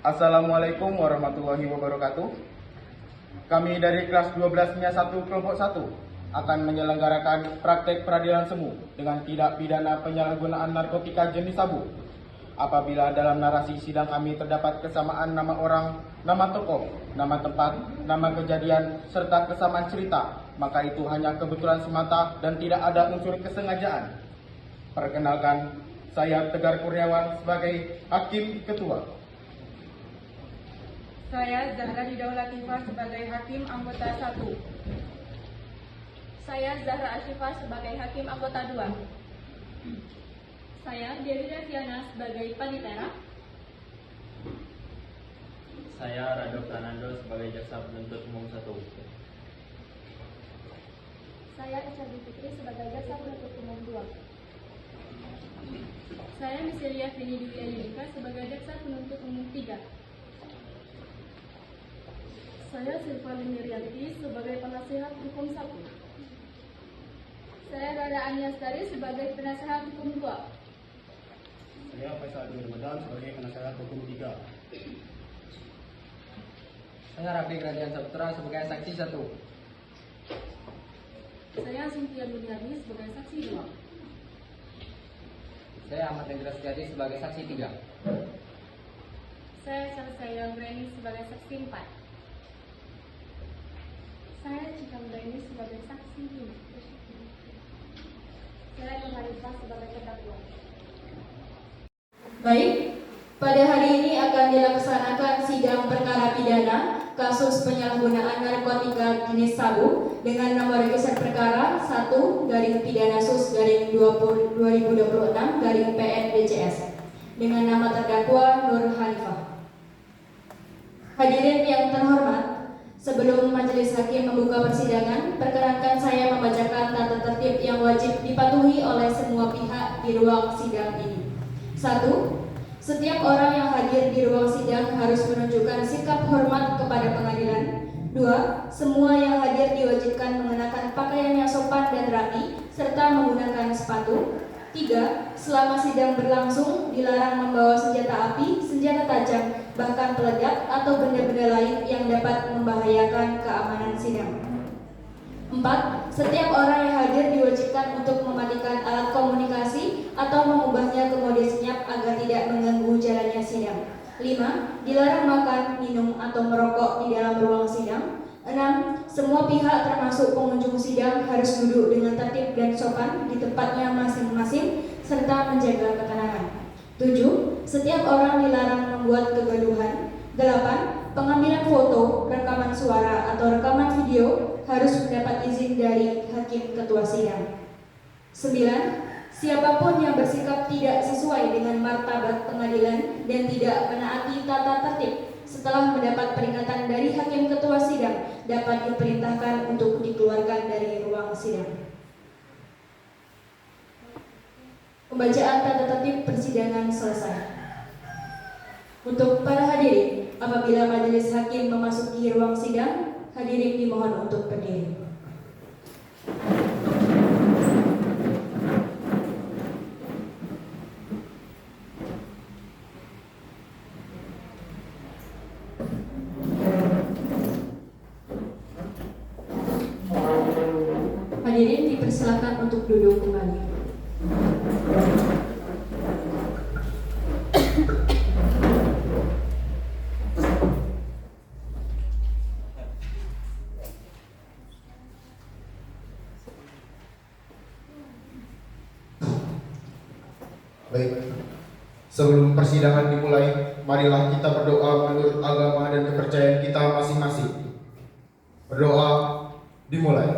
Assalamualaikum warahmatullahi wabarakatuh. Kami dari kelas 12-nya 1 kelompok 1 akan menyelenggarakan praktek peradilan semu dengan tindak pidana penyalahgunaan narkotika jenis sabu. Apabila dalam narasi sidang kami terdapat kesamaan nama orang, nama tokoh, nama tempat, nama kejadian, serta kesamaan cerita, maka itu hanya kebetulan semata dan tidak ada unsur kesengajaan. Perkenalkan, saya Tegar Kurniawan sebagai Hakim Ketua. Saya Zahra Hidayah Latifah sebagai Hakim Anggota 1. Saya Zahra Ashifah sebagai Hakim Anggota 2. Saya Dewi Reviana sebagai Panitera. Saya Rado Pranando sebagai Jaksa Penuntut Umum 1. Saya Isha Fitri sebagai Jaksa Penuntut Umum 2. Saya Miselia Feni Dwi Ayunika sebagai Jaksa Penuntut Umum 3. Saya Silvani Mirianti sebagai Penasehat Hukum 1. Saya Rada Anyastari sebagai Penasehat Hukum 2. Saya Faisal bin Ramadan sebagai Penasehat Hukum 3. Saya Rafi Gradian Saputra sebagai Saksi 1. Saya Cynthia Duniani sebagai Saksi 2. Saya Ahmad Hendra Setiadi sebagai Saksi 3. Saya Salsayang Reni sebagai Saksi 4. Saya Cikam Reni sebagai Saksi 5. Saya Nurhanifah sebagai terdakwa. Baik, pada hari ini akan dilaksanakan sidang perkara pidana kasus penyalahgunaan narkotika jenis sabu dengan nomor register perkara 1/pidana/2026/PN-DCS dengan nama terdakwa Nur Hanifah. Hadirin yang terhormat, sebelum majelis hakim membuka persidangan, perkenankan saya membacakan tata tertib yang wajib dipatuhi oleh semua pihak di ruang sidang ini. 1. Setiap orang yang hadir di ruang sidang harus menunjukkan sikap hormat kepada pengadilan. 2. Semua yang hadir diwajibkan mengenakan pakaian yang sopan dan rapi serta menggunakan sepatu. 3. Selama sidang berlangsung dilarang membawa senjata api, senjata tajam, bahkan peledak atau benda-benda lain yang dapat membahayakan keamanan sidang. 4. Setiap orang yang hadir diwajibkan untuk mematikan alat komunikasi atau mengubahnya ke mode senyap agar tidak mengganggu jalannya sidang. 5. Dilarang makan, minum, atau merokok di dalam ruang sidang. 6. Semua pihak termasuk pengunjung sidang harus duduk dengan tertib dan sopan di tempatnya masing-masing serta menjaga ketenangan. 7. Setiap orang dilarang membuat kegaduhan. 8. Pengambilan foto, rekaman suara, atau rekaman video harus mendapat izin dari Hakim Ketua Sidang. 9. Siapapun yang bersikap tidak sesuai dengan martabat pengadilan dan tidak menaati tata tertib setelah mendapat peringatan dari Hakim Ketua Sidang dapat diperintahkan untuk dikeluarkan dari ruang sidang. Pembacaan tata tertib persidangan selesai. Untuk para hadirin, apabila majelis hakim memasuki ruang sidang, hadirin dimohon untuk berdiri. Hadirin dipersilakan untuk duduk kembali. Baik, sebelum persidangan dimulai, marilah kita berdoa menurut agama dan kepercayaan kita masing-masing. Berdoa dimulai.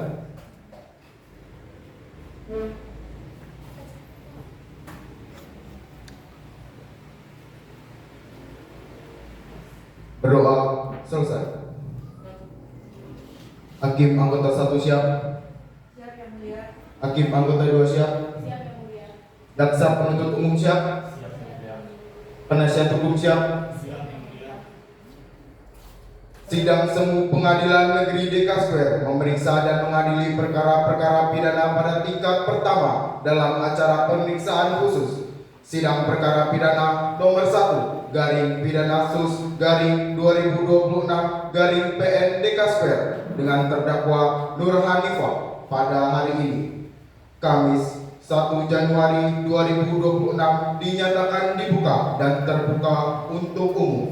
Berdoa selesai. Hakim anggota 1 siap. Siap yang mulia. Hakim anggota 2 siap. Siap yang mulia. Jaksa penuntut umum siap. Penasihat hukum siap. Sidang semu Pengadilan Negeri Deka Square memeriksa dan mengadili perkara-perkara pidana pada tingkat pertama dalam acara pemeriksaan khusus. Sidang perkara pidana nomor 1/2026 garing pidana sus garing 2026 garing PN Dekasper dengan terdakwa Nur Hanifah pada hari ini, Kamis 1 Januari 2026 dinyatakan dibuka dan terbuka untuk umum.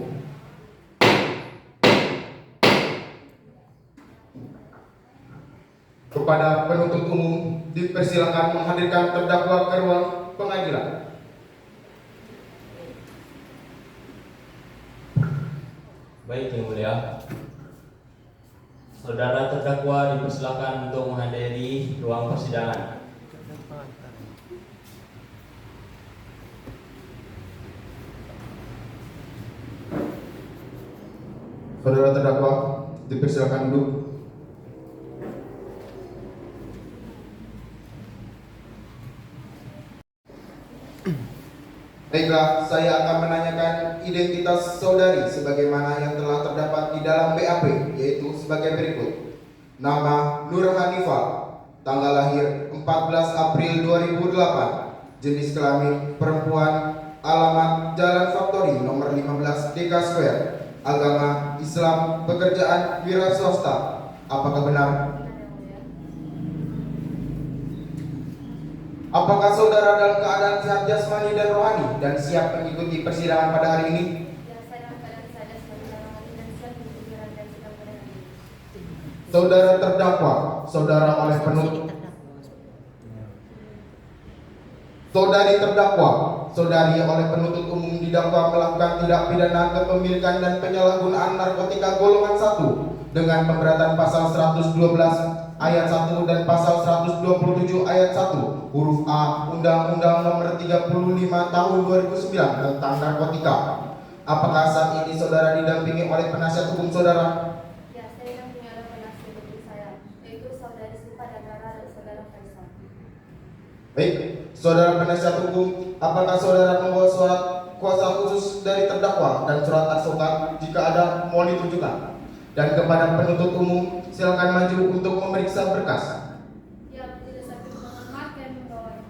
Kepada penuntut umum dipersilakan menghadirkan terdakwa ke ruang pengadilan. Baik, Yang Mulia. Saudara terdakwa dipersilakan untuk menghadiri ruang persidangan. Saudara terdakwa dipersilakan duduk. Baiklah, saya akan menanyakan identitas saudari sebagaimana yang telah terdapat di dalam BAP, yaitu sebagai berikut. Nama Nur Hanifah, tanggal lahir 14 April 2008, jenis kelamin perempuan, alamat Jalan Factory nomor 15 Deka Square, agama Islam, pekerjaan wira swasta. Apakah benar? Apakah saudara dalam keadaan sehat jasmani dan rohani dan siap mengikuti persidangan pada hari ini? Ya, saya dalam keadaan sehat jasmani dan rohani dan siap mengikuti rangkaian sidang pada hari ini. Saudara terdakwa, saudari terdakwa, saudari oleh penuntut umum didakwa melakukan tindak pidana kepemilikan dan penyalahgunaan narkotika golongan 1 dengan pemberatan pasal 112 ayat 1 dan pasal 127 ayat 1 huruf A Undang-Undang nomor 35 tahun 2009 tentang narkotika. Apakah saat ini saudara didampingi oleh penasihat hukum saudara? Ya, saya dampingi oleh penasihat hukum saya, yaitu saudari Siva dan Rara dan saudara Faisal. Baik, saudara penasihat hukum, apakah saudara membawa surat kuasa khusus dari terdakwa dan surat advokat? Jika ada, mohon ditunjukkan. Dan kepada penuntut umum, silakan maju untuk memeriksa berkas. Ya, tidak sakit menghormat dan membawa.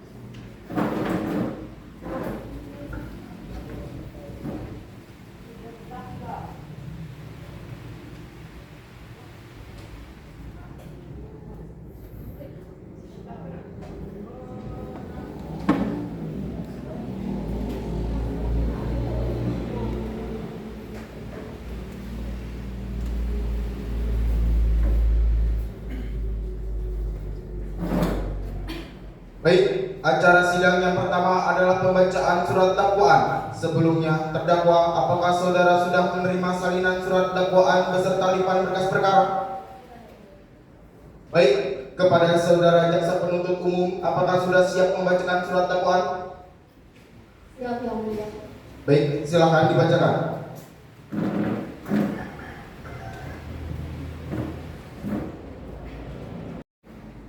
Baik, acara sidang yang pertama adalah pembacaan surat dakwaan. Sebelumnya, terdakwa, apakah saudara sudah menerima salinan surat dakwaan beserta limpahan berkas perkara? Baik, kepada saudara jaksa penuntut umum, apakah sudah siap membacakan surat dakwaan? Siap, Yang Mulia. Baik, silakan dibacakan.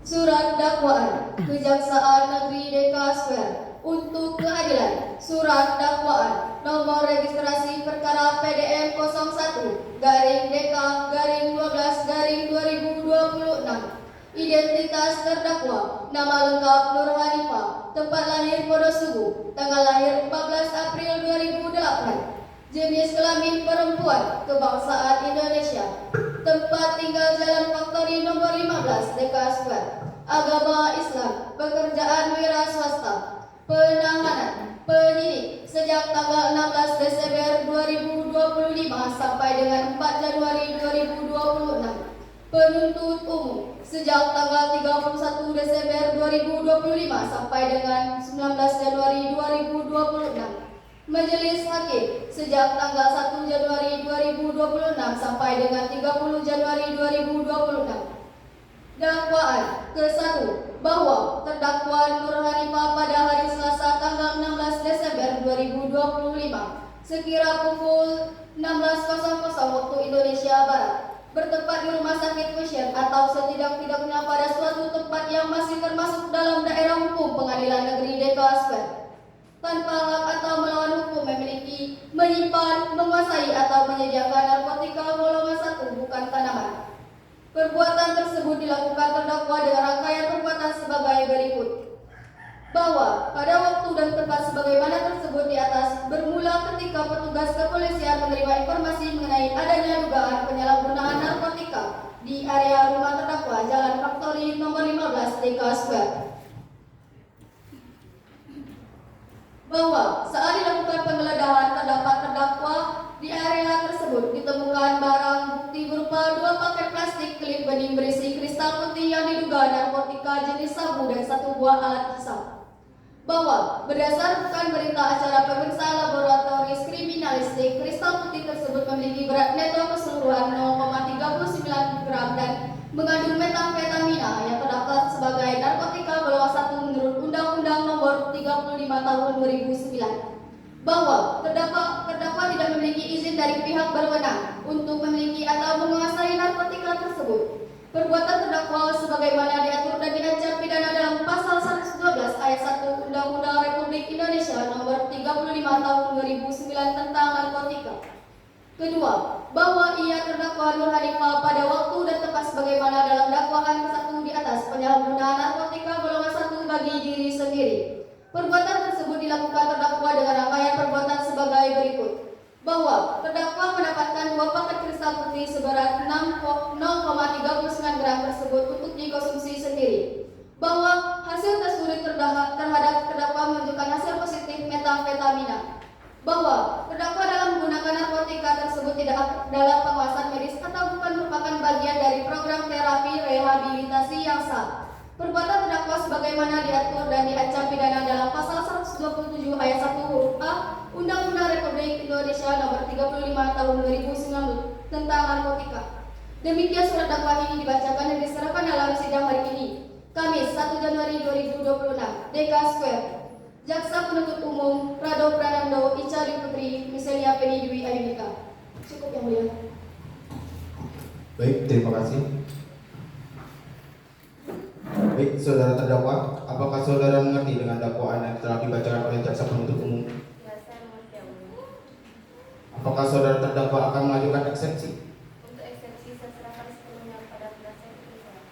Surat dakwaan Kejaksaan Negeri Deka Square untuk keadilan. Surat dakwaan nomor registrasi perkara PDM 01 garing Deka garing 12 garing 2026. Identitas terdakwa, nama lengkap Nur Hanifah, tempat lahir Wonosobo, tanggal lahir 14 April 2008, jenis kelamin perempuan, kebangsaan Indonesia, tempat tinggal Jalan Factory nomor 15 Deka Square, agama Islam, pekerjaan wira swasta, penahanan penyidik sejak tanggal 16 Desember 2025 sampai dengan 4 Januari 2026. Penuntut umum sejak tanggal 31 Desember 2025 sampai dengan 19 Januari 2026. Majelis Hakim sejak tanggal 1 Januari 2026 sampai dengan 30 Januari 2026. Dakwaan ke-1 bahwa terdakwa Nur Hanifah pada hari Selasa tanggal 16 Desember 2025 sekira pukul 16.00 waktu Indonesia Barat bertempat di Rumah Sakit Vision atau setidak-tidaknya pada suatu tempat yang masih termasuk dalam daerah hukum Pengadilan Negeri Deka Square, tanpa hak atau melawan hukum memiliki, menyimpan, menguasai atau menyediakan narkotika golongan 1 bukan tanaman. Perbuatan tersebut dilakukan terdakwa dengan rangkaian perbuatan sebagai berikut. bahwa pada waktu dan tempat sebagaimana tersebut di atas bermula ketika petugas kepolisian menerima informasi mengenai adanya dugaan penyalahgunaan narkotika di area rumah terdakwa Jalan Factory nomor 15 Deka Square. Bahwa saat dilakukan penggeledahan terdapat terdakwa di area tersebut ditemukan barang bukti berupa 2 paket plastik klip bening berisi kristal putih yang diduga narkotika jenis sabu dan 1 buah alat hisap. Bahwa berdasarkan berita acara pemeriksaan laboratoris kriminalistik, kristal putih tersebut memiliki berat neto keseluruhan 0,39 gram dan mengandung metamfetamina yang terdaftar sebagai narkotika golongan 1 menurut Undang-Undang Nomor 35 Tahun 2009. Bahwa terdakwa tidak memiliki izin dari pihak berwenang untuk memiliki atau menguasai narkotika tersebut. Perbuatan terdakwa sebagaimana diatur dan diancam pidana dalam pasal 112 ayat 1 Undang-Undang Republik Indonesia Nomor 35 Tahun 2009 tentang narkotika. Kedua, bahwa ia terdakwa Nur Hanifah pada waktu dan tempat sebagaimana dalam dakwaan ke-1 di atas penyalahgunaan narkotika golongan 1 bagi diri sendiri. Perbuatan tersebut dilakukan terdakwa dengan rangkaian perbuatan sebagai berikut. Bahwa terdakwa mendapatkan 2 paket kristal putih seberat 0,39 gram tersebut untuk dikonsumsi sendiri. Bahwa hasil tes urin terhadap terdakwa menunjukkan hasil positif metamfetamina. Bahwa terdakwa dalam menggunakan narkotika tersebut tidak dalam pengawasan medis atau bukan merupakan bagian dari program terapi rehabilitasi yang sah. Perbuatan terdakwa sebagaimana diatur dan diancam pidana dalam pasal 127 ayat 1 huruf A Undang-Undang Republik Indonesia Nomor 35 Tahun 2009 tentang narkotika. Demikian surat dakwaan ini dibacakan dan diserahkan dalam sidang hari ini, Kamis 1 Januari 2026, Deka Square. Jaksa penuntut umum Rado Pranando, Ica Dwi Putri, Miselia Penny Dwi Ayunika. Cukup yang mulia. Baik, terima kasih. Baik, saudara terdakwa, apakah saudara mengerti dengan dakwaan yang telah dibacakan oleh jaksa penuntut umum? Ya, saya mengerti yang mulia. Apakah saudara terdakwa akan mengajukan eksepsi Untuk eksepsi saya serahkan sepenuhnya pada penasihat hukum saya.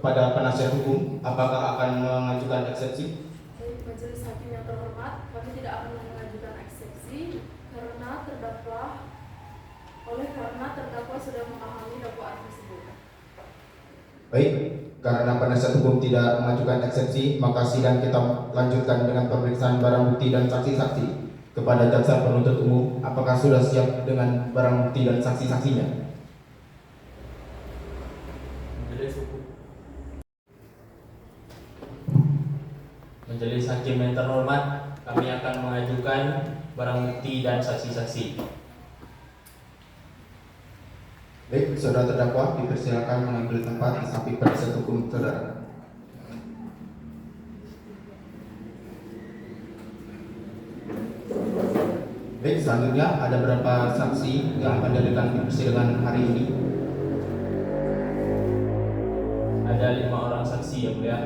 kepada penasihat hukum? Apakah akan mengajukan eksepsi? Majelis hakim yang terhormat, kami tidak akan mengajukan eksepsi karena terdakwa sudah memahami dakwaan tersebut. Baik, karena penasihat hukum tidak mengajukan eksepsi, maka sidang kita lanjutkan dengan pemeriksaan barang bukti dan saksi-saksi kepada jaksa penuntut umum. Apakah sudah siap dengan barang bukti dan saksi-saksinya? Majelis hakim yang terhormat, kami akan mengajukan barang bukti dan saksi-saksi. Baik, saudara terdakwa dipersilakan mengambil tempat di samping penasihat hukum saudara. Baik, selanjutnya ada berapa saksi yang akan dihadirkan di persidangan hari ini? Ada 5 orang saksi yang mulia.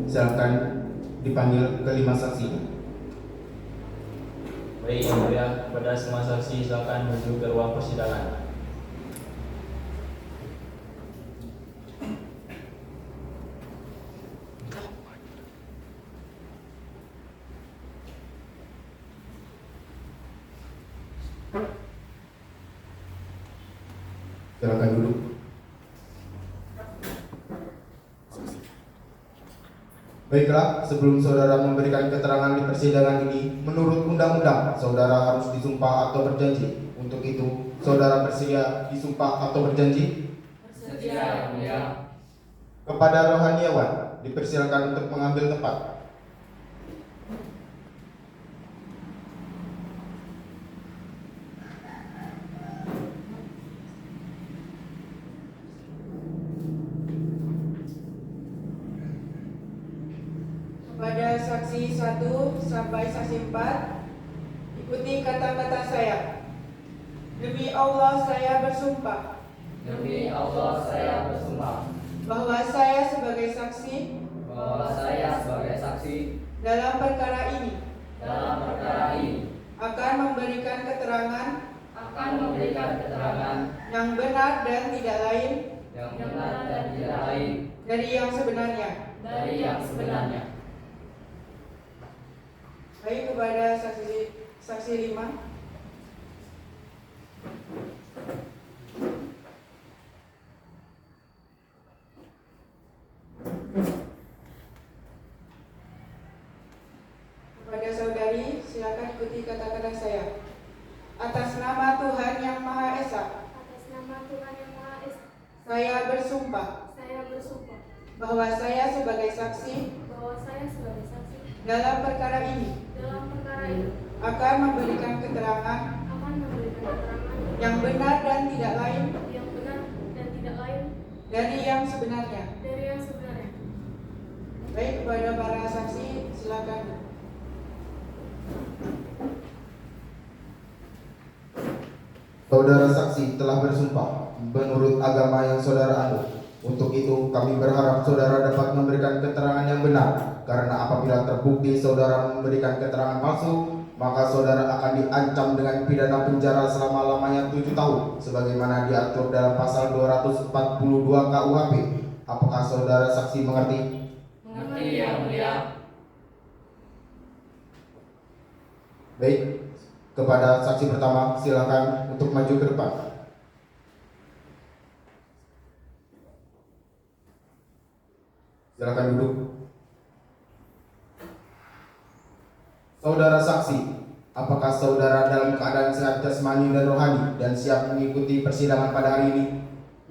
Silakan dipanggil kelima saksi. Baik yang mulia, kepada semua saksi silakan menuju ke ruang persidangan. Silakan duduk. Baiklah, sebelum saudara memberikan keterangan di persidangan ini, menurut undang-undang, saudara harus disumpah atau berjanji. Untuk itu, saudara bersedia disumpah atau berjanji? Bersedia, ya. Kepada rohaniawan, dipersilakan untuk mengambil tempat. Pada saksi 1 sampai saksi 4, ikuti kata-kata saya. Demi Allah saya bersumpah Demi Allah saya bersumpah bahwa saya sebagai saksi bahwa saya sebagai saksi dalam perkara ini akan memberikan keterangan yang benar dan tidak lain dari yang sebenarnya. Baik, kepada saksi 5. Kepada saudari, silakan ikuti kata-kata saya. Atas nama Tuhan Yang Maha Esa, Atas nama Tuhan Yang Maha Esa, saya bersumpah saya bersumpah bahwa saya sebagai saksi bahwa saya sebagai saksi dalam perkara ini dalam perkara ini akan memberikan keterangan akan memberikan keterangan yang benar dan tidak lain yang benar dan tidak lain dari yang sebenarnya. dari yang sebenarnya. Baik, kepada para saksi, silakan. Saudara saksi telah bersumpah menurut agama yang saudara anut. Untuk itu kami berharap saudara dapat memberikan keterangan yang benar, karena apabila terbukti saudara memberikan keterangan palsu, maka saudara akan diancam dengan pidana penjara selama-lamanya 7 tahun sebagaimana diatur dalam pasal 242 KUHP. Apakah saudara saksi mengerti? Mengerti yang mulia. Baik, kepada saksi pertama silakan untuk maju ke depan. Silakan duduk. Saudara saksi, apakah saudara dalam keadaan sehat jasmani dan rohani dan siap mengikuti persidangan pada hari ini?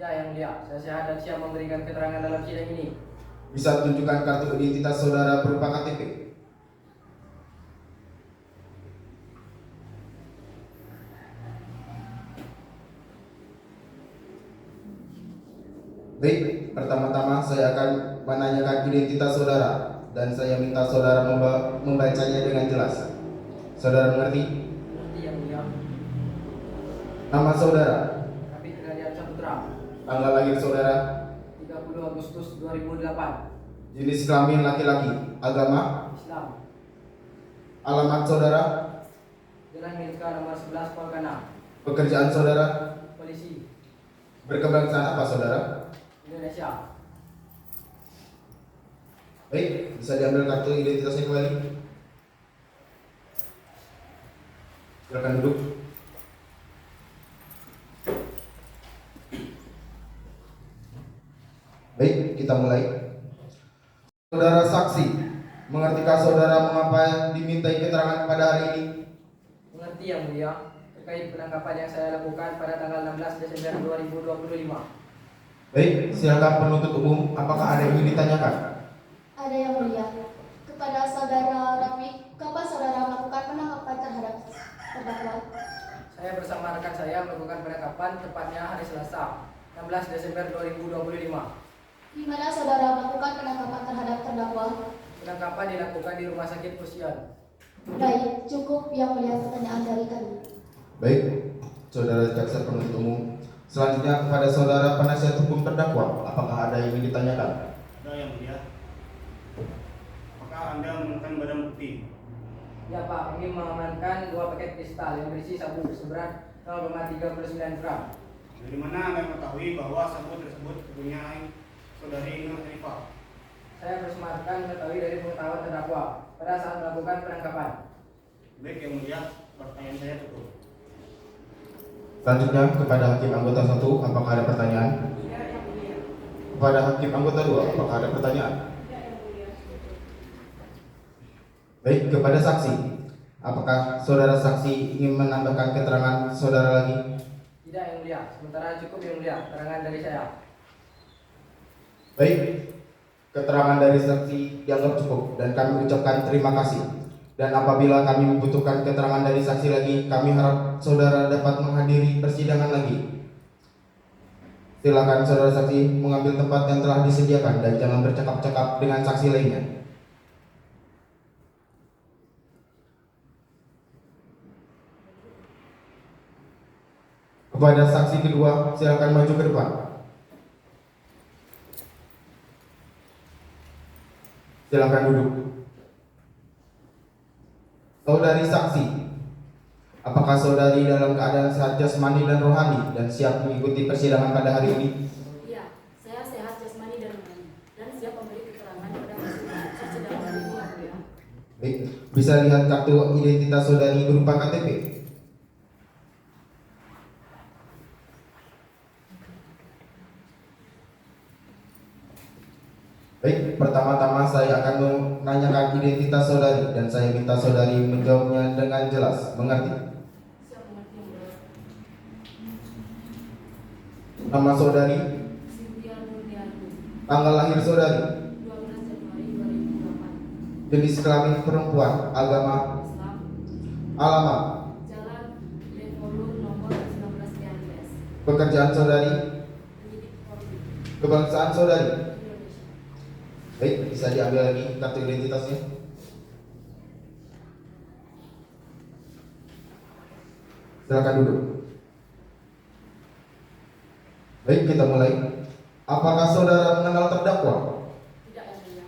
Ya yang mulia, saya sehat dan siap memberikan keterangan dalam sidang ini. Bisa tunjukkan kartu identitas saudara berupa KTP. Baik, pertama-tama saya akan menanyakan identitas saudara dan saya minta saudara membacanya dengan jelas. Saudara mengerti? Mengerti yang mulia. Nama saudara, Kapit Pengadilan Saputra, tanggal lahir saudara, 30 Agustus 2008, jenis kelamin laki-laki, agama, Islam. alamat saudara, Jalan Milka nomor 11 Polkana, pekerjaan saudara, polisi, berkebangsaan apa saudara? Indonesia. Baik, bisa diambil kartu identitasnya kembali. Silakan duduk. Baik, kita mulai. Saudara saksi, mengertikah saudara mengapa dimintai keterangan pada hari ini? Mengerti yang mulia, terkait penangkapan yang saya lakukan pada tanggal 16 Desember 2025. Baik, silakan penuntut umum, apakah ada yang ingin ditanyakan? Ada yang mulia. Kepada saudara Rafiq, kapan saudara melakukan penangkapan terhadap terdakwa? Saya bersama rekan saya melakukan penangkapan tepatnya hari Selasa, 16 Desember 2025. Di mana saudara melakukan penangkapan terhadap terdakwa? Penangkapan dilakukan di Rumah Sakit Pusian. Baik, cukup yang mulia pertanyaan dari kami. Baik, saudara jaksa penuntut umum. Selanjutnya kepada saudara penasihat hukum terdakwa, apakah ada yang ingin ditanyakan? Ada yang mulia. Apakah Anda menemukan barang bukti? Ya Pak, kami mengamankan 2 paket kristal yang berisi sabu berseberat 0,39 gram. Dari mana Anda mengetahui bahwa sabu tersebut mempunyai saudari Nur Hanifah? Saya bersemarkan mengetahui dari pengetahuan terdakwa pada saat melakukan penangkapan. Baik yang mulia, pertanyaan saya cukup. Selanjutnya kepada hakim anggota 1, apakah ada pertanyaan? Ya, yang mulia. Kepada hakim anggota 2, apakah ada pertanyaan? Ya, yang mulia. Baik, kepada saksi, apakah saudara saksi ingin menambahkan keterangan saudara lagi? Tidak yang mulia, sementara cukup yang mulia keterangan dari saya. Baik, keterangan dari saksi dianggap cukup dan kami ucapkan terima kasih. Dan apabila kami membutuhkan keterangan dari saksi lagi, kami harap saudara dapat menghadiri persidangan lagi. Silakan saudara saksi mengambil tempat yang telah disediakan dan jangan bercakap-cakap dengan saksi lainnya. Kepada saksi kedua, silakan maju ke depan. Silakan duduk. Saudari saksi, apakah saudari dalam keadaan sehat jasmani dan rohani dan siap mengikuti persidangan pada hari ini? Iya, saya sehat jasmani dan rohani dan siap memberi keterangan pada persidangan hari ini yang mulia. Baik, Bisa lihat kartu identitas saudari berupa KTP. Baik, pertama-tama saya akan menanyakan identitas saudari dan saya minta saudari menjawabnya dengan jelas. Mengerti? Siap mengerti yang mulia. Nama saudari, Cynthia Nurdianti, tanggal lahir saudari, 12 Januari 2008. jenis kelamin perempuan, agama, Islam, alamat, Jalan Levolur nomor 19 Diandes, pekerjaan saudari, penyidik Polri, kebangsaan saudari. Indonesia. Baik, bisa diambil lagi kartu identitasnya. Silakan duduk. Baik, kita mulai. Apakah saudara mengenal terdakwa? Tidak yang mulia.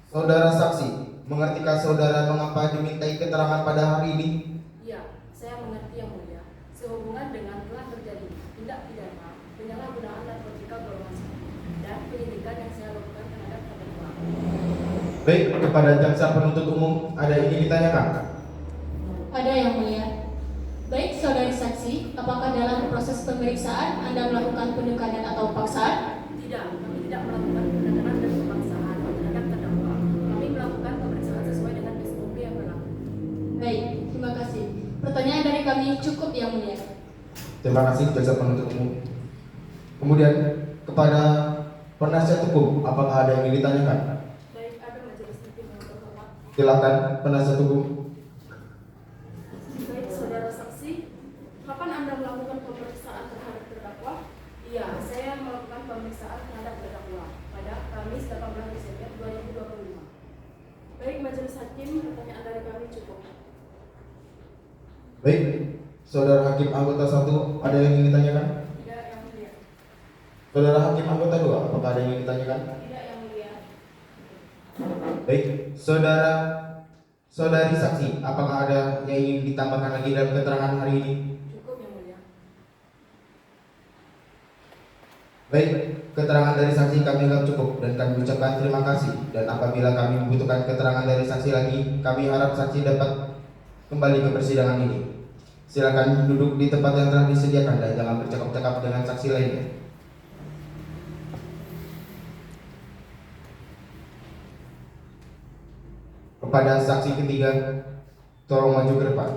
Saudara saksi, mengertikah saudara mengapa dimintai keterangan pada hari ini? Iya, saya mengerti yang mulia. Sehubungan dengan telah terjadi tindak pidana penyalahgunaan narkotika golongan 1 dan penyidikan yang saya lakukan terhadap terdakwa. Baik, kepada jaksa penuntut umum ada yang ingin ditanyakan? Ada yang mulia. Baik, saudari saksi, apakah dalam proses pemeriksaan Anda melakukan penekanan atau paksaan? Tidak, kami tidak melakukan penekanan dan pemaksaan terhadap terdakwa. Kami melakukan pemeriksaan sesuai dengan SOP yang berlaku. Baik, terima kasih. Pertanyaan dari kami cukup yang mulia. Terima kasih jaksa penuntut umum. Kemudian kepada penasihat hukum, apakah ada yang ingin ditanyakan? Baik, ada majelis hakim yang terhormat. Silakan penasihat hukum. Baik, saudara saksi, kapan Anda melakukan pemeriksaan terhadap terdakwa? Iya, saya melakukan pemeriksaan terhadap terdakwa pada Kamis 18 Desember 2025. Baik, majelis hakim, pertanyaan dari kami cukup. Baik, saudara hakim anggota 1 ada yang ingin ditanyakan? Tidak yang mulia. Saudara hakim anggota 2, apakah ada yang ingin ditanyakan? Tidak yang mulia. Baik, saudari saksi, apakah ada yang ingin ditambahkan lagi dalam keterangan hari ini? Cukup yang mulia. Baik, keterangan dari saksi kami anggap cukup dan kami ucapkan terima kasih. Dan apabila kami membutuhkan keterangan dari saksi lagi, kami harap saksi dapat kembali ke persidangan ini. Silakan duduk di tempat yang telah disediakan dan jangan bercakap-cakap dengan saksi lainnya. Kepada saksi ketiga, tolong maju ke depan.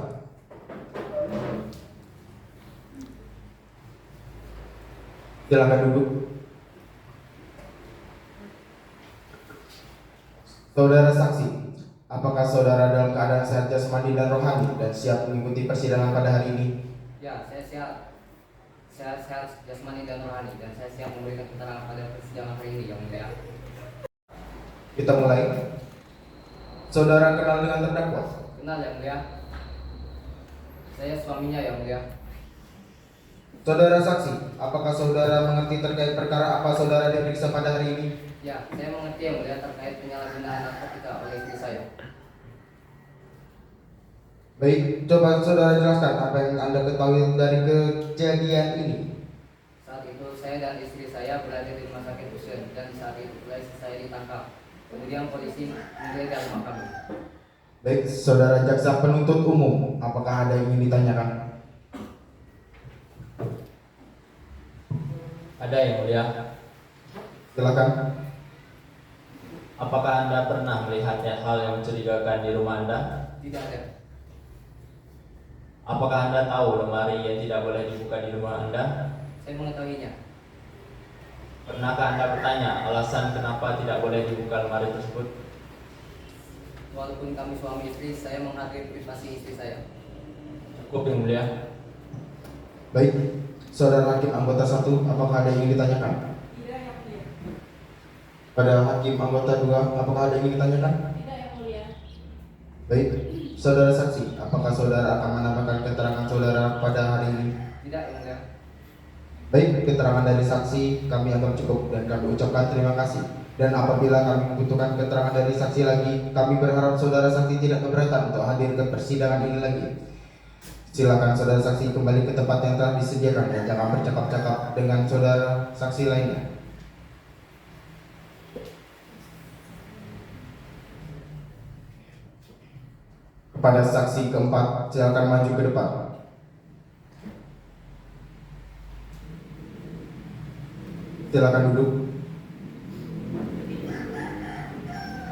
Silakan duduk. Saudara saksi, apakah saudara dalam keadaan sehat jasmani dan rohani dan siap mengikuti persidangan pada hari ini? Ya, saya siap. Saya sehat jasmani dan rohani dan saya siap memberikan keterangan pada persidangan hari ini yang mulia. Kita mulai. Saudara kenal dengan terdakwa? Kenal yang mulia. Saya suaminya yang mulia. Saudara saksi, apakah saudara mengerti terkait perkara apa saudara diperiksa pada hari ini? Ya, saya mengerti yang mulia terkait penyalahgunaan narkotika oleh istri saya. Baik, coba saudara jelaskan apa yang Anda ketahui dari kejadian ini. Saat itu saya dan istri saya berada di rumah sakit Husein dan saat itu pula istri saya ditangkap. Kemudian polisi menggeledah rumah kami. Baik, saudara jaksa penuntut umum, apakah ada yang ingin ditanyakan? Ada yang mulia. Silakan. Apakah Anda pernah melihat hal yang mencurigakan di rumah Anda? Tidak ada. Apakah Anda tahu lemari yang tidak boleh dibuka di rumah Anda? Saya mengetahuinya. Pernahkah Anda bertanya alasan kenapa tidak boleh dibuka lemari tersebut? Walaupun kami suami istri, saya menghargai privasi istri saya. Cukup yang mulia. Baik, saudara hakim anggota 1, apakah ada yang ingin ditanyakan? Tidak yang mulia. Pada hakim anggota 2, apakah ada yang ingin ditanyakan? Tidak yang mulia. Baik, saudara saksi, apakah saudara akan menambahkan keterangan saudara pada hari ini? Tidak yang mulia. Baik, keterangan dari saksi kami anggap cukup dan kami ucapkan terima kasih. Dan apabila kami membutuhkan keterangan dari saksi lagi, kami berharap saudara saksi tidak keberatan untuk hadir ke persidangan ini lagi. Silakan saudara saksi kembali ke tempat yang telah disediakan dan jangan bercakap-cakap dengan saudara saksi lainnya. Kepada saksi keempat, silakan maju ke depan. Silakan duduk.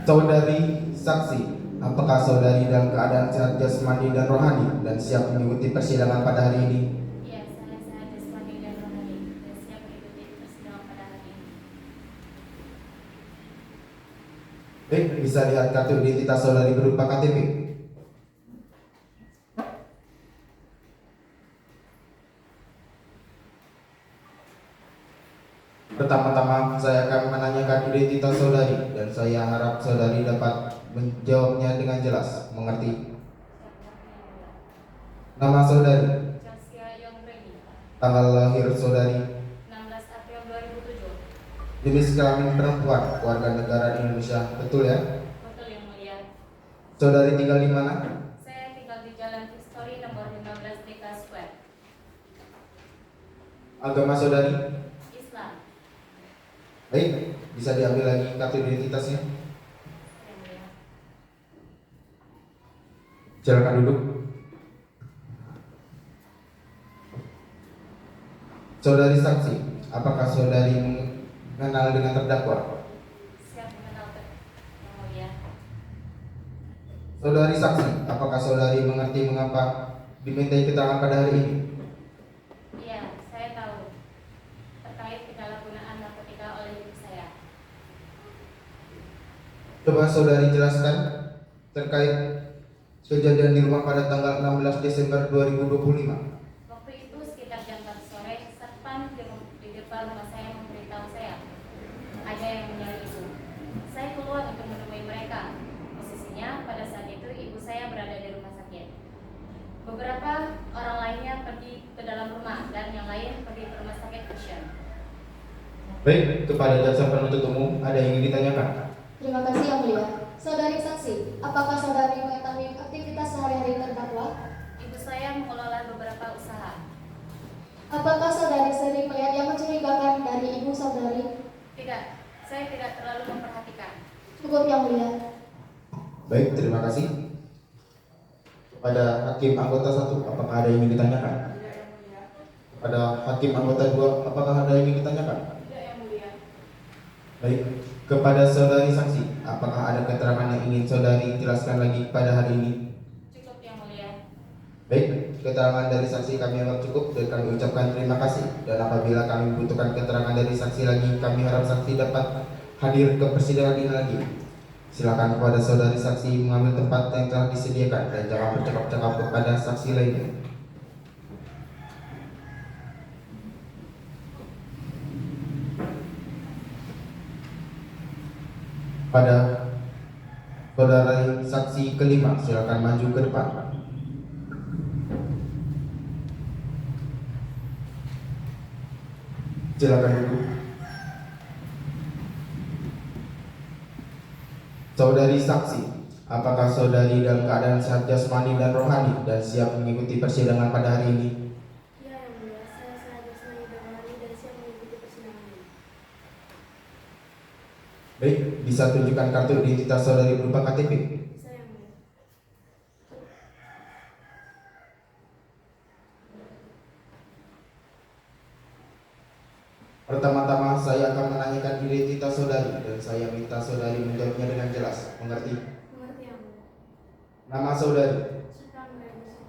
Saudari saksi, apakah saudari dalam keadaan sehat jasmani dan rohani dan siap mengikuti persidangan pada hari ini? Iya, saya sehat jasmani dan rohani dan siap mengikuti persidangan pada hari ini. Baik, bisa lihat kartu identitas saudari berupa KTP. Pertama-tama saya akan menanyakan identitas saudari dan saya harap saudari dapat menjawabnya dengan jelas, mengerti. Nama saudari, Chelsea Yonggreni, tanggal lahir saudari, 16 April 2007. jenis kelamin perempuan, warga negara Indonesia, betul ya? Betul yang mulia. Saudari tinggal di mana? Saya tinggal di Jalan Victory nomor 15 DK Square. Agama saudari? Islam. Baik, bisa diambil lagi kartu identitasnya. Yang mulia. Silakan duduk. Saudari saksi, apakah saudari mengenal dengan terdakwa? Siap mengenal yang mulia. Saudari saksi, apakah saudari mengerti mengapa dimintai keterangan pada hari ini? Iya, saya tahu. Terkait penyalahgunaan narkotika oleh ibu saya. Coba saudari jelaskan terkait kejadian di rumah pada tanggal 16 Desember 2025. Waktu itu sekitar jam 4 sore, satpam di depan rumah saya memberitahu saya ada yang menyerang ibu. Saya keluar untuk menemui mereka. Posisinya pada saat itu ibu saya berada di rumah sakit. Beberapa orang lainnya pergi ke dalam rumah dan yang lain pergi ke rumah sakit Vision. Baik, kepada jaksa penuntut umum ada yang ingin ditanyakan? Terima kasih yang mulia. Saudari saksi, apakah saudari mengetahui aktivitas sehari-hari terdakwa? Ibu saya mengelola beberapa usaha. Apakah saudari sering melihat yang mencurigakan dari ibu saudari? Tidak, saya tidak terlalu memperhatikan. Cukup yang mulia. Baik, terima kasih. Kepada hakim anggota 1, apakah ada yang ingin ditanyakan? Tidak yang mulia. Kepada hakim anggota 2, apakah ada yang ingin ditanyakan? Tidak yang mulia. Baik, kepada saudari saksi, apakah ada keterangan yang ingin saudari jelaskan lagi pada hari ini? Cukup yang mulia. Baik, keterangan dari saksi kami anggap cukup dan kami ucapkan terima kasih. Dan apabila kami membutuhkan keterangan dari saksi lagi, kami harap saksi dapat hadir ke persidangan ini lagi. Silakan kepada saudari saksi mengambil tempat yang telah disediakan dan jangan bercakap-cakap kepada saksi lainnya. Pada saudari saksi kelima, silakan maju ke depan. Silakan duduk. Saudari saksi, apakah saudari dalam keadaan sehat jasmani dan rohani dan siap mengikuti persidangan pada hari ini? Iya yang mulia, saya sehat jasmani dan rohani dan siap mengikuti persidangan ini. Baik, bisa tunjukkan kartu identitas saudari berupa KTP. Bisa yang mulia. Pertama-tama saya akan menanyakan identitas saudari dan saya minta saudari menjawabnya dengan jelas, mengerti? Mengerti yang mulia. Nama saudari, Sukan Revolusi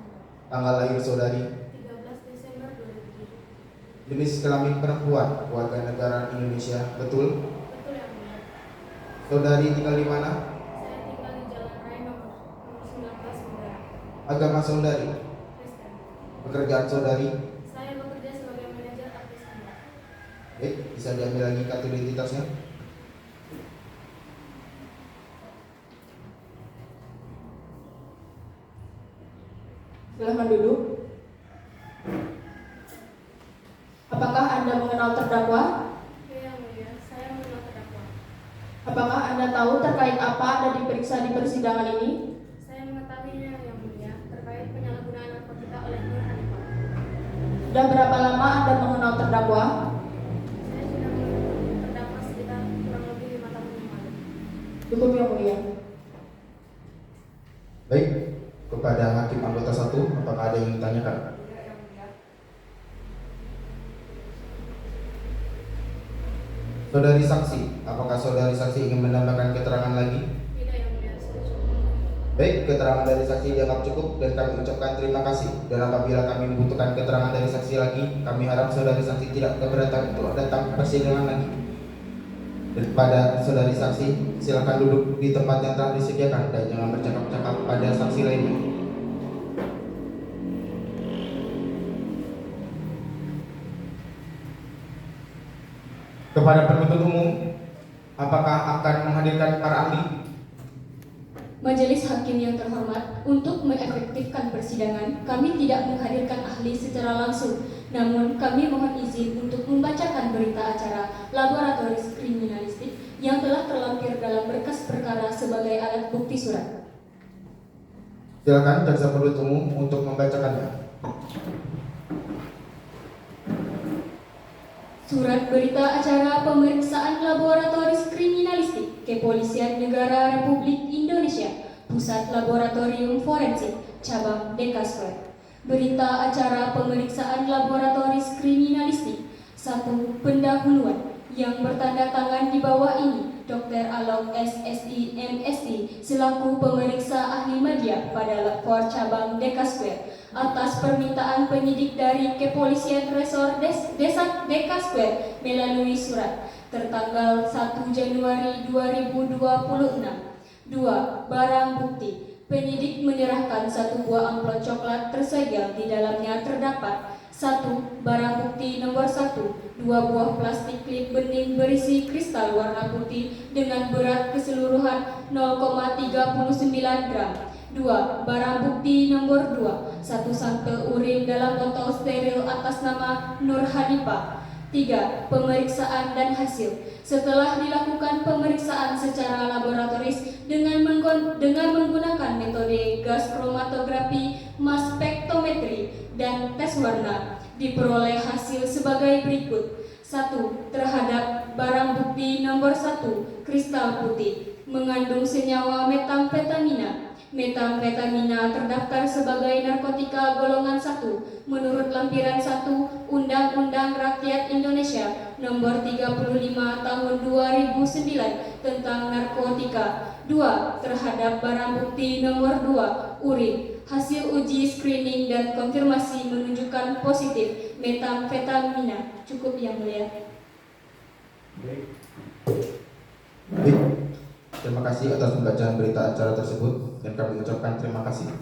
tanggal lahir saudari, 13 Desember 2007. jenis kelamin perempuan, warga negara Indonesia, betul? Betul yang mulia. Saudari tinggal di mana? Saya tinggal di Jalan Raya nomor 19 Mundara. Agama saudari, Kristen. pekerjaan saudari. Saya bekerja sebagai manajer artis Anda. Baik, bisa diambil lagi kartu identitasnya. Silahkan duduk. Apakah Anda mengenal terdakwa? Iya yang mulia, saya mengenal terdakwa. Apakah Anda tahu terkait apa Anda diperiksa di persidangan ini? Saya mengetahuinya yang mulia terkait penyalahgunaan narkotika oleh Nur Hanifah. Sudah berapa lama Anda mengenal terdakwa? Saya sudah mengenal terdakwa sekitar kurang lebih 5 tahun yang lalu. Cukup yang mulia. Baik, Hakim Anggota 1, apakah ada yang ditanyakan? Saudari saksi, apakah saudari saksi ingin menambahkan keterangan lagi? Tidak, Yang Mulia, saya cukup. Baik, keterangan dari saksi dianggap cukup dan kami ucapkan terima kasih. Dan apabila kami membutuhkan keterangan dari saksi lagi, kami harap saudari saksi tidak keberatan untuk datang ke persidangan lagi. Daripada saudari saksi, silakan duduk di tempat yang telah disediakan dan jangan bercakap-cakap pada saksi lainnya. Kepada penuntut umum, apakah akan menghadirkan para ahli? Majelis Hakim yang terhormat, untuk mengefektifkan persidangan, kami tidak menghadirkan ahli secara langsung. Namun, kami mohon izin untuk membacakan berita acara laboratoris kriminalistik yang telah terlampir dalam berkas perkara sebagai alat bukti surat. Silakan jaksa penuntut umum untuk membacakannya. Surat berita acara pemeriksaan laboratoris kriminalistik Kepolisian Negara Republik Indonesia, Pusat Laboratorium Forensik, Cabang Dekaskwer. Berita acara pemeriksaan laboratoris kriminalistik. 1. Pendahuluan. Yang bertanda tangan di bawah ini, Dr. Alok SSI MSI selaku pemeriksa ahli media pada Lapor Cabang Dekaskwer atas permintaan penyidik dari Kepolisian Resor Desa Dekaskwer melalui surat tertanggal 1 Januari 2026. 2. Barang bukti. Penyidik menyerahkan satu buah amplop coklat tersegel di dalamnya terdapat 1. Barang bukti nomor 1, 2 buah plastik klip bening berisi kristal warna putih dengan berat keseluruhan 0,39 gram. 2. Barang bukti nomor 2, 1 sampel urin dalam botol steril atas nama Nur Hanifah. 3. Pemeriksaan dan hasil. Setelah dilakukan pemeriksaan secara laboratoris dengan menggunakan metode gas kromatografi, mass spektrometri, dan tes warna, diperoleh hasil sebagai berikut. 1. Terhadap barang bukti nomor 1, kristal putih, mengandung senyawa metamfetamina. Metamfetamina terdaftar sebagai narkotika golongan 1 menurut lampiran 1 Undang-Undang Rakyat Indonesia Nomor 35 Tahun 2009 tentang narkotika. 2. Terhadap barang bukti nomor 2, urin. Hasil uji screening dan konfirmasi menunjukkan positif metamfetamina. Cukup, Yang Mulia. Baik. Terima kasih atas pembacaan berita acara tersebut dan kami ucapkan terima kasih.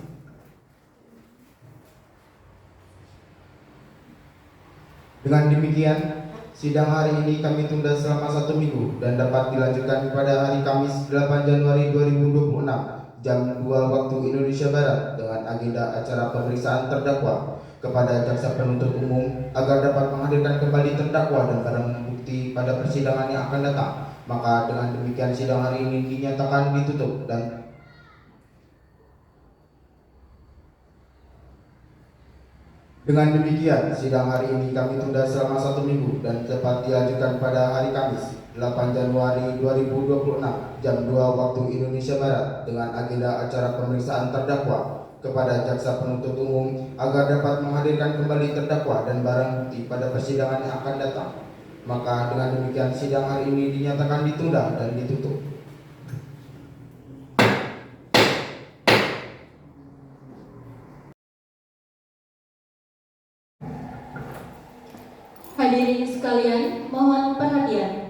Dengan demikian, sidang hari ini kami tunda selama 1 minggu dan dapat dilanjutkan pada hari Kamis 8 Januari 2026 jam 2 waktu Indonesia Barat dengan agenda acara pemeriksaan terdakwa kepada jaksa penuntut umum agar dapat menghadirkan kembali terdakwa dan barang bukti pada persidangan yang akan datang. Maka dengan demikian sidang hari ini dinyatakan ditutup dan dengan demikian sidang hari ini kami tunda selama 1 minggu dan dapat dilanjutkan pada hari Kamis 8 Januari 2026 jam 2 waktu Indonesia Barat dengan agenda acara pemeriksaan terdakwa kepada jaksa penuntut umum agar dapat menghadirkan kembali terdakwa dan barang bukti pada persidangan yang akan datang. Maka dengan demikian sidang hari ini dinyatakan ditunda dan ditutup. Hadirin sekalian, mohon perhatian.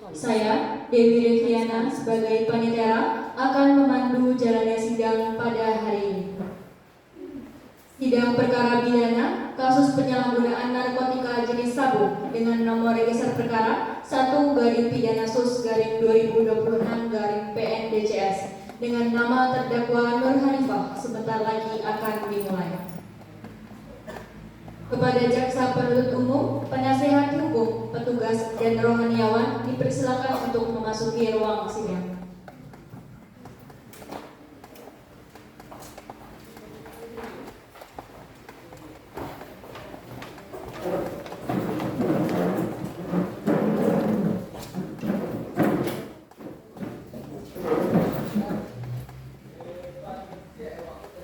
Saya, Dewi Reviana, sebagai panitia akan memandu jalannya sidang pada hari ini. Sidang perkara pidana kasus penyalahgunaan narkotika jenis sabu dengan nomor register perkara 1/2026/PNDCS dengan nama terdakwa Nur Hanifah sebentar lagi akan dimulai. Kepada jaksa penuntut umum, penasehat hukum, petugas, dan rohaniawan dipersilakan untuk memasuki ruang sidang.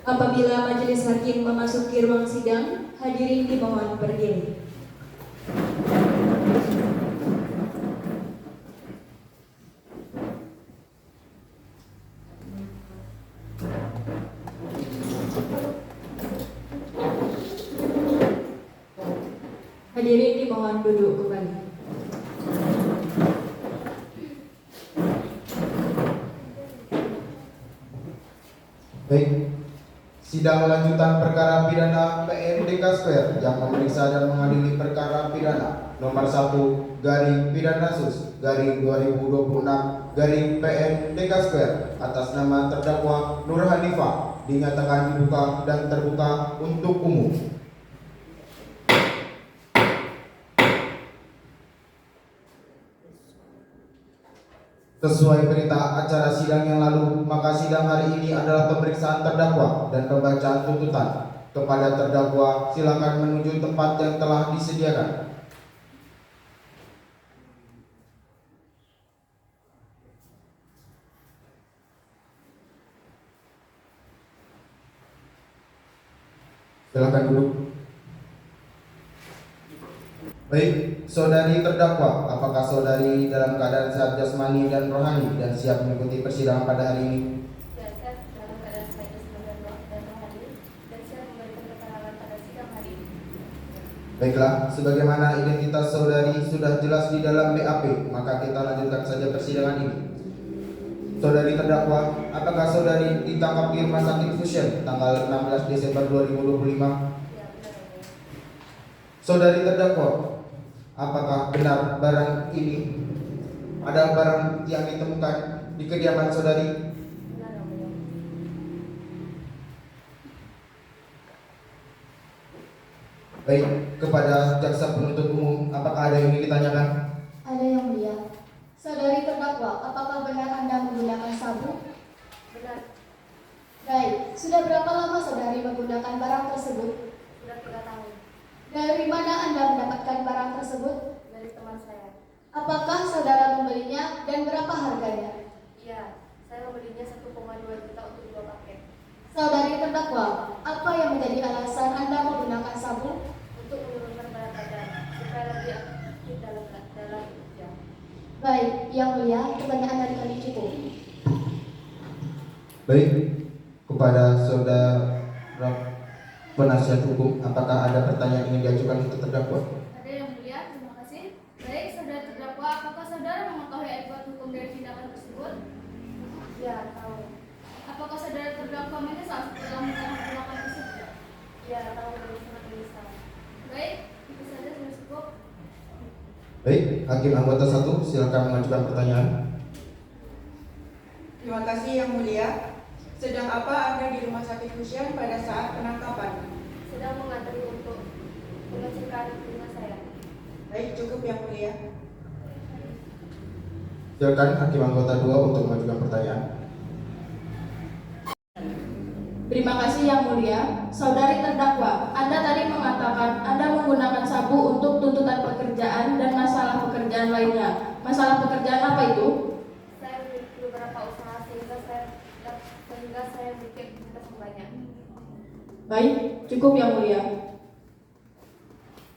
Apabila Apabila majelis hakim memasuki ruang sidang, hadirin dimohon berdiri. Hadirin dimohon duduk kembali. Baik, sidang lanjutan perkara pidana PN Deka Square yang memeriksa dan mengadili perkara pidana nomor 1 garing pidana sus garing 2026 garing PN Deka Square atas nama terdakwa Nur Hanifah dinyatakan dibuka dan terbuka untuk umum. Sesuai berita acara sidang yang lalu, maka sidang hari ini adalah pemeriksaan terdakwa dan pembacaan tuntutan. Kepada terdakwa, silakan menuju tempat yang telah disediakan. Silakan duduk. Baik, saudari terdakwa, apakah saudari dalam keadaan sehat jasmani dan rohani dan siap mengikuti persidangan pada hari ini? Ya, saya dalam keadaan sehat jasmani dan rohani dan siap memberikan keterangan pada sidang hari ini. Baiklah, sebagaimana identitas saudari sudah jelas di dalam BAP, maka kita lanjutkan saja persidangan ini. Saudari terdakwa, apakah saudari ditangkap di Rumah Sakit Fusion tanggal 16 Desember 2025? Ya, benar. Saudari terdakwa, apakah benar barang ini ada barang yang ditemukan di kediaman saudari? Benar, yang mulia. Baik, kepada jaksa penuntut umum, apakah ada yang ingin ditanyakan? Ada yang mulia. Saudari terdakwa, apakah benar Anda menggunakan sabu? Benar, Baik, sudah berapa lama saudari menggunakan barang tersebut? sudah 3 tahun. Dari mana Anda mendapatkan barang tersebut? Dari teman saya. Apakah saudara membelinya dan berapa harganya? Iya, saya membelinya 1,2 juta untuk 2 paket. Saudari terdakwa, apa yang menjadi alasan Anda menggunakan sabu? Untuk menurunkan berat badan supaya lebih aktif dalam kerja. Baik, yang mulia, pertanyaan dari kami cukup. Baik, kepada saudara penasihat hukum, apakah ada pertanyaan yang diajukan untuk terdakwa? Ada yang mulia, terima kasih. Baik, saudara terdakwa, apakah saudara mengetahui akibat hukum dari tindakan tersebut? Ya, tahu. Apakah saudara terdakwa menyesal setelah melakukan tindakan tersebut? Ya, tahu dari sangat menyesal. Baik, itu saja sudah cukup. Baik, hakim anggota 1, silakan mengajukan pertanyaan. Terima kasih yang mulia. Sedang apa Anda di Rumah Sakit Fusion pada saat penangkapan? Sedang mengantri untuk pengecekan rumah saya. Baik, cukup yang mulia. Silakan hakim anggota 2 untuk mengajukan pertanyaan. Terima kasih yang mulia. Saudari terdakwa, Anda tadi mengatakan Anda menggunakan sabu untuk tuntutan pekerjaan dan masalah pekerjaan lainnya. Masalah pekerjaan apa itu? Saya memiliki beberapa usaha sehingga saya bikin bisnis yang banyak. Baik, cukup yang mulia.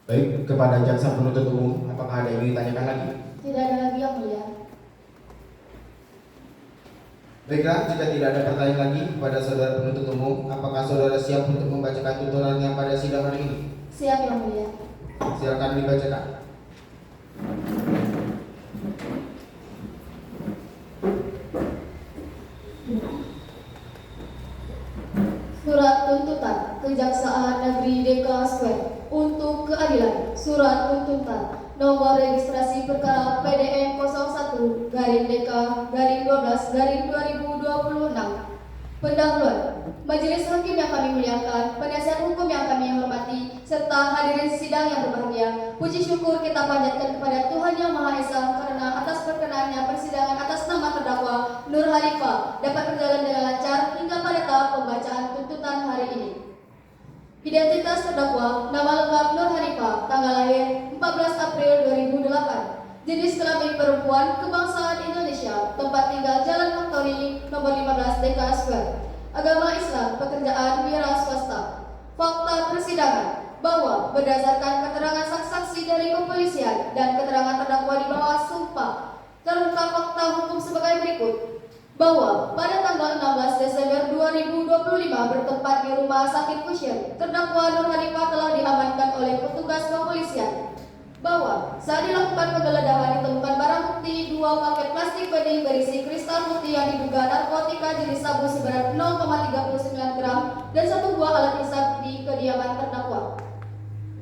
Baik, kepada jaksa penuntut umum, apakah ada yang ingin ditanyakan lagi? Tidak ada lagi yang mulia. Baiklah, jika tidak ada pertanyaan lagi kepada saudara penuntut umum, apakah saudara siap untuk membacakan tuntutan yang pada sidang hari ini? Siap yang mulia. Silakan dibacakan. Surat tuntutan Kejaksaan Negeri Deka Square untuk keadilan. Surat tuntutan nomor registrasi perkara PDN 01 garing Deka garing 12 garing 2026. Pendahuluan, Majelis Hakim yang kami muliakan, penasihat hukum yang kami hormati, serta hadirin sidang yang berbahagia. Puji syukur kita panjatkan kepada Tuhan Yang Maha Esa karena atas perkenannya persidangan atas nama terdakwa Nur Hanifah dapat berjalan dengan lancar hingga pada tahap pembacaan tuntutan hari ini. Identitas terdakwa, nama lengkap Nur Hanifah, tanggal lahir 14 April 2008, jenis kelamin perempuan, kebangsaan Indonesia, tempat tinggal Jalan Faktori, nomor 15 Deka Square. agama Islam, pekerjaan wira swasta. Fakta persidangan bahwa berdasarkan keterangan saksi-saksi dari kepolisian dan keterangan terdakwa di bawah sumpah, terungkap fakta hukum sebagai berikut. Bahwa pada tanggal 16 Desember 2025 bertempat di Rumah Sakit Kusir, terdakwa Nur Hanifah telah diamankan oleh petugas kepolisian. Bahwa saat dilakukan penggeledahan ditemukan barang bukti 2 paket plastik bening berisi kristal putih yang diduga narkotika jenis sabu seberat 0,39 gram dan 1 buah alat hisap di kediaman terdakwa.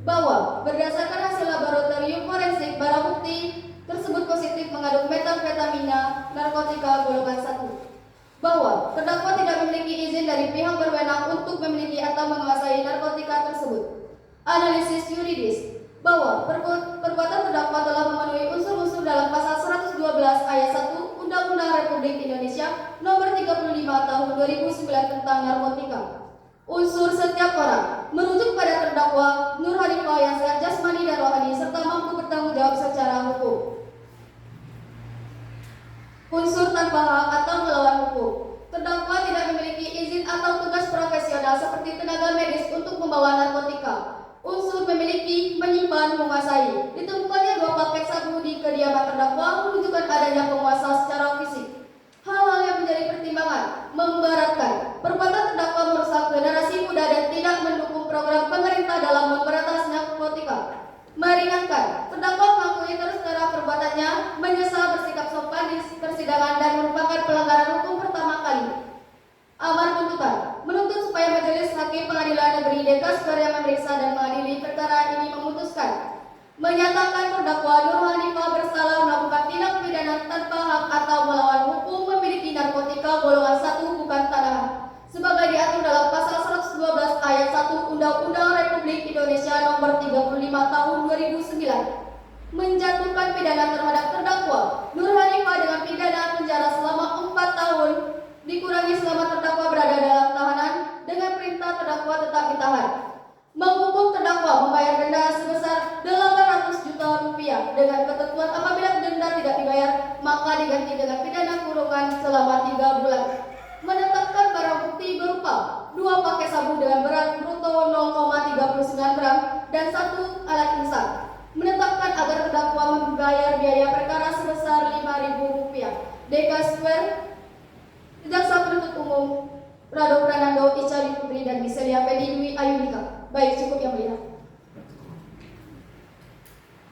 Bahwa berdasarkan hasil laboratorium forensik barang bukti tersebut positif mengandung metamfetamina narkotika golongan 1. Bahwa terdakwa tidak memiliki izin dari pihak berwenang untuk memiliki atau menguasai narkotika tersebut. Analisis yuridis bahwa perbuatan terdakwa telah memenuhi unsur-unsur dalam pasal 112 ayat 1 Undang-Undang Republik Indonesia Nomor 35 Tahun 2009 tentang narkotika. Unsur setiap orang merujuk pada terdakwa Nur Hanifah yang sehat jasmani dan rohani serta mampu bertanggung jawab secara hukum. Unsur tanpa hak atau melawan hukum. Terdakwa tidak memiliki izin atau tugas profesional seperti tenaga medis untuk membawa narkotika. Unsur memiliki, menyimpan, menguasai. Ditemukannya 2 paket sabu di kediaman terdakwa menunjukkan adanya penguasa secara fisik. Hal-hal yang menjadi pertimbangan memberatkan perbuatan terdakwa merusak generasi muda dan tidak mendukung program pemerintah dalam memberantas narkotika. Meringankan, terdakwa mengakui terus terang perbuatannya, menyesal bersikap sopan di persidangan dan merupakan pelanggaran hukum pertama kali. Amar tuntutan menuntut supaya Majelis Hakim Pengadilan Negeri Denpasar yang memeriksa dan mengadili perkara ini memutuskan menyatakan terdakwa Nur Hanifah bersalah melakukan tindak pidana tanpa hak atau melawan hukum memiliki narkotika golongan 1 bukan tanahan sebagai diatur dalam pasal 112 ayat 1 Undang-Undang Republik Indonesia Nomor 35 Tahun 2009 menjatuhkan pidana terhadap terdakwa Nur Hanifah dengan pidana penjara selama 4 tahun dikurangi selama terdakwa berada dalam tahanan dengan perintah terdakwa tetap ditahan. Menghukum terdakwa membayar denda sebesar 800 juta rupiah dengan ketentuan apabila denda tidak dibayar maka diganti dengan pidana kurungan selama 3 bulan. Menetapkan barang bukti berupa 2 paket sabu dengan berat bruto 0,39 gram dan 1 alat hisap. Menetapkan agar terdakwa membayar biaya perkara sebesar Rp5.000. Deka Square Jaksa Penuntut Umum Rado Pranando, Ica Putri dan Miselia Pedi Dwi Ayunika. Baik, cukup yang mulia.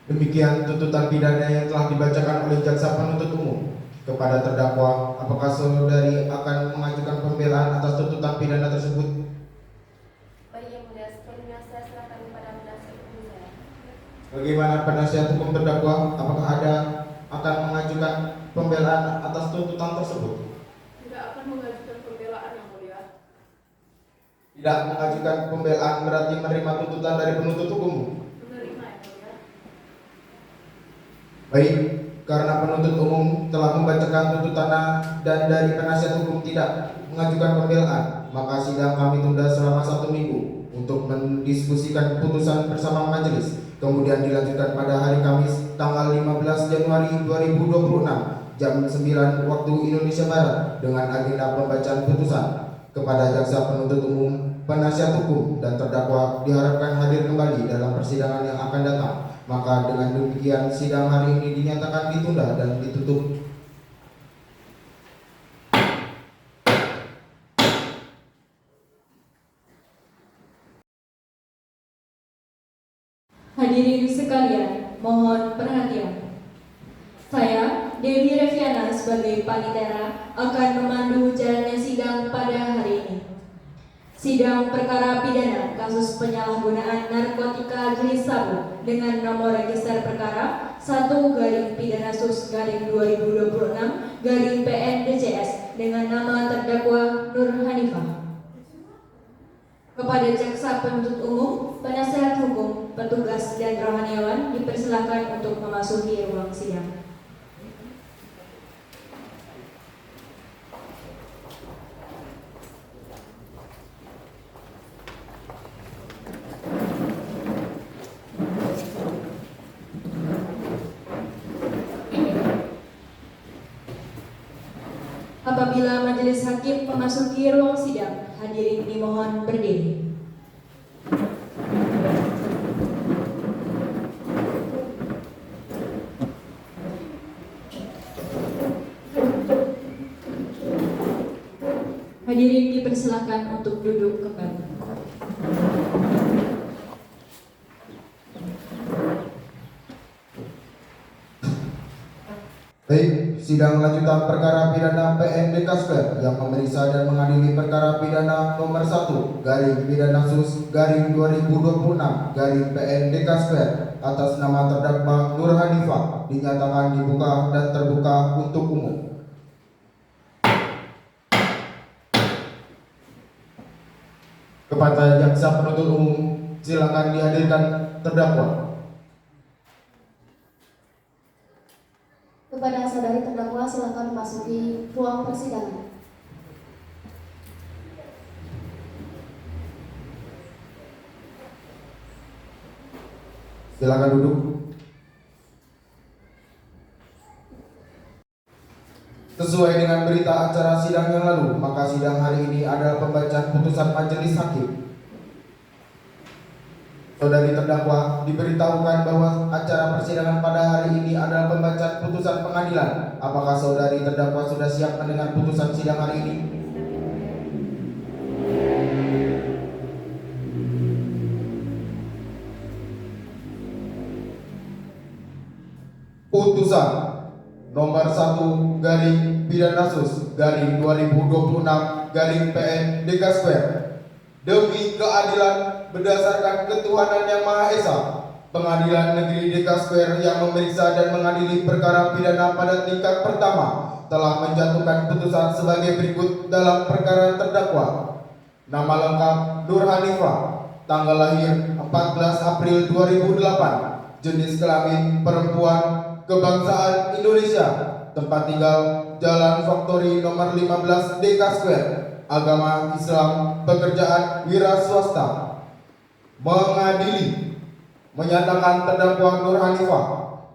Demikian tuntutan pidana yang telah dibacakan oleh Jaksa Penuntut Umum kepada terdakwa. Apakah saudari akan mengajukan pembelaan atas tuntutan pidana tersebut? Baik yang mulia, sepenuhnya saya serahkan kepada penasihat hukum saya. Bagaimana penasihat hukum terdakwa? Apakah ada akan mengajukan pembelaan atas tuntutan tersebut? Tidak akan mengajukan pembelaan yang mulia. Tidak mengajukan pembelaan berarti menerima tuntutan dari penuntut umum. Menerima yang mulia. Baik, karena penuntut umum telah membacakan tuntutannya dan dari penasihat hukum tidak mengajukan pembelaan, maka sidang kami tunda selama 1 minggu untuk mendiskusikan putusan bersama majelis. Kemudian dilanjutkan pada hari Kamis tanggal 15 Januari 2026 jam 9 waktu Indonesia Barat dengan agenda pembacaan putusan. Kepada jaksa penuntut umum, penasihat hukum dan terdakwa diharapkan hadir kembali dalam persidangan yang akan datang. Maka dengan demikian sidang hari ini dinyatakan ditunda dan ditutup. Hadirin sekalian, mohon perhatian. Saya, Dewi Reviana sebagai panitera akan memandu jalannya sidang pada hari ini. Sidang perkara pidana kasus penyalahgunaan narkotika jenis sabu dengan nomor register perkara 1-PIDANASUS/2026-PN-DCS dengan nama terdakwa Nur Hanifah. Kepada jaksa penuntut umum, penasihat hukum, petugas dan rohaniawan dipersilakan untuk memasuki ruang sidang. Apabila majelis majelis hakim memasuki ruang sidang. Hadirin dimohon berdiri. Hadirin dipersilakan untuk duduk kembali. Baik, sidang lanjutan perkara pidana PN Dekasper yang memeriksa dan mengadili perkara pidana nomor 1 garing pidana sus garing 2026 garing PN Dekasper atas nama terdakwa Nur Hanifah dinyatakan dibuka dan terbuka untuk umum. Kepada jaksa penuntut umum, silakan dihadirkan terdakwa. Kepada saudari terdakwa silakan memasuki ruang persidangan. Silakan duduk. Sesuai dengan berita acara sidang yang lalu, maka sidang hari ini adalah pembacaan putusan majelis hakim. Saudari terdakwa diberitahukan bahwa acara persidangan pada hari ini adalah pembacaan putusan pengadilan. Apakah saudari terdakwa sudah siap mendengar putusan sidang hari ini? Putusan nomor 1 garing pidana sus garing 2026 garing PN Dekasper demi keadilan berdasarkan ketuhanan yang Maha Esa, Pengadilan Negeri Dekasper yang memeriksa dan mengadili perkara pidana pada tingkat pertama telah menjatuhkan putusan sebagai berikut dalam perkara terdakwa. Nama lengkap Nur Hanifah, tanggal lahir 14 April 2008, jenis kelamin perempuan, kebangsaan Indonesia, tempat tinggal Jalan Factory nomor 15 Dekasper, agama Islam, pekerjaan wira swasta. Mengadili menyatakan terdakwa Nur Hanifah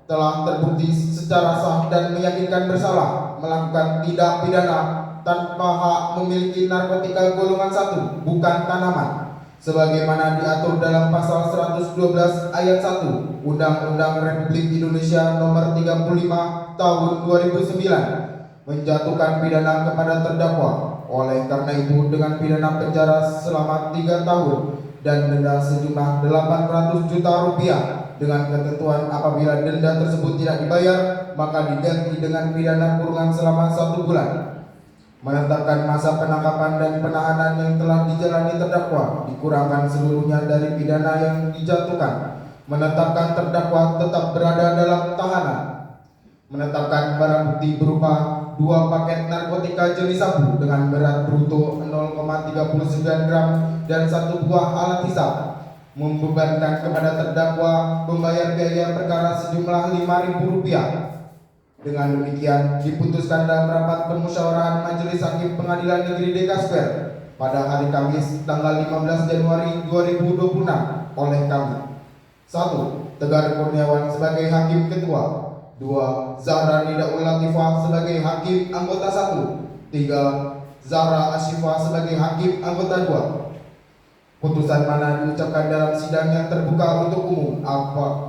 telah terbukti secara sah dan meyakinkan bersalah melakukan tindak pidana tanpa hak memiliki narkotika golongan 1 bukan tanaman sebagaimana diatur dalam pasal 112 ayat 1 Undang-Undang Republik Indonesia nomor 35 tahun 2009 menjatuhkan pidana kepada terdakwa. Oleh karena itu dengan pidana penjara selama 3 tahun dan denda sejumlah 800 juta rupiah dengan ketentuan apabila denda tersebut tidak dibayar maka diganti dengan pidana kurungan selama 1 bulan. Menetapkan masa penangkapan dan penahanan yang telah dijalani terdakwa dikurangkan seluruhnya dari pidana yang dijatuhkan. Menetapkan terdakwa tetap berada dalam tahanan. Menetapkan barang bukti berupa 2 paket narkotika jenis sabu dengan berat bruto 0,39 gram dan 1 buah alat hisap. Membebankan kepada terdakwa membayar biaya perkara sejumlah Rp5.000. Dengan demikian diputuskan dalam rapat permusyawaratan Majelis Hakim Pengadilan Negeri Dekasper pada hari Kamis tanggal 15 Januari 2026 oleh kami. 1. Tegar Kurniawan sebagai Hakim Ketua. 2. Zahra Nidaul Latifah sebagai Hakim Anggota 1. 3. Zahra Asyifah sebagai Hakim Anggota 2. Putusan mana diucapkan dalam sidang yang terbuka untuk umum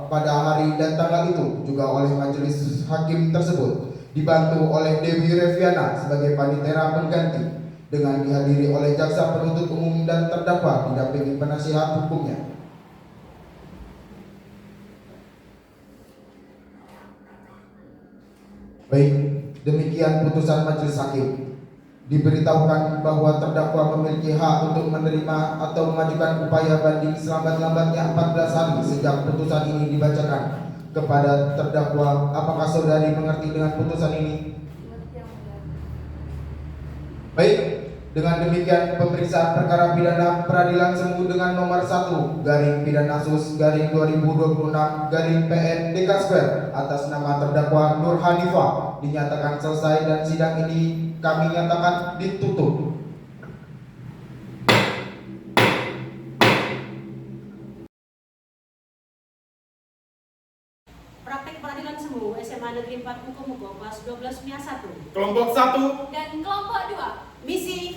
pada hari dan tanggal itu juga oleh majelis hakim tersebut dibantu oleh Dewi Reviana sebagai panitera pengganti dengan dihadiri oleh jaksa penuntut umum dan terdakwa didampingi penasihat hukumnya. Baik, demikian putusan majelis hakim. Diberitahukan bahwa terdakwa memiliki hak untuk menerima atau mengajukan upaya banding selambat-lambatnya 14 hari sejak putusan ini dibacakan. Kepada terdakwa, apakah saudari mengerti dengan putusan ini? Baik, dengan demikian pemeriksaan perkara pidana peradilan semu dengan nomor 1 garing pidana sus garing 2026 garing PN Dekasper atas nama terdakwa Nur Hanifah dinyatakan selesai dan sidang ini kami nyatakan ditutup. Praktek peradilan semu SMA Negeri 4 Mukomuko kelas 12 MIA 1 Kelompok 1 dan kelompok 2 Misi.